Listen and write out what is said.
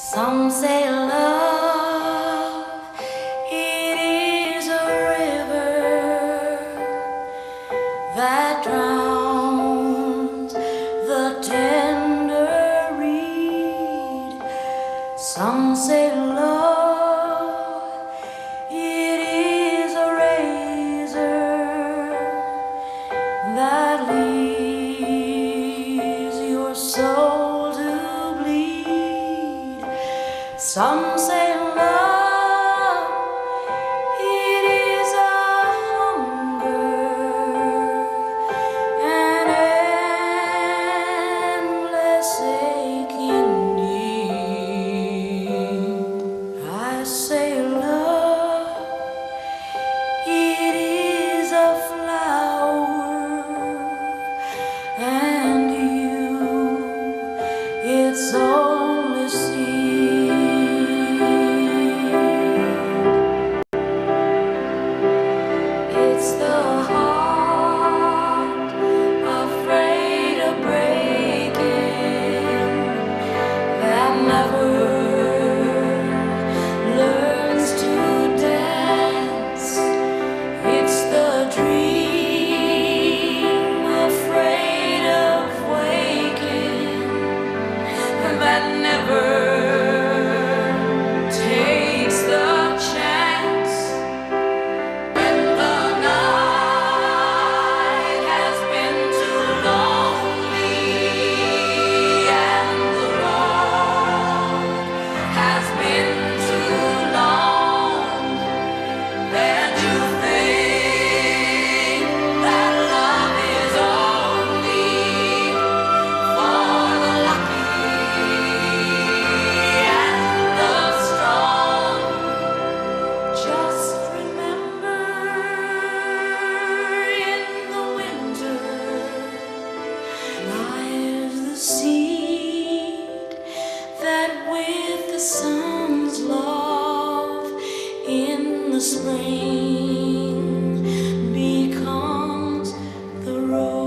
Some say love, it is a river that drowns the tender reed. Some say love, it is a razor that leaves your soul to bleed. Some say love, it is a hunger, an endless aching need. I say love, it is a flower, and it's only seed. It's the heart afraid of breaking that never learns to dance. It's the dream afraid of waking that never takes the chance. When the night has been too lonely and the road has been too long, and you think that love is only for the lucky and the strong. Just remember, in the winter lies the seed that with the sun's love in the spring becomes the rose.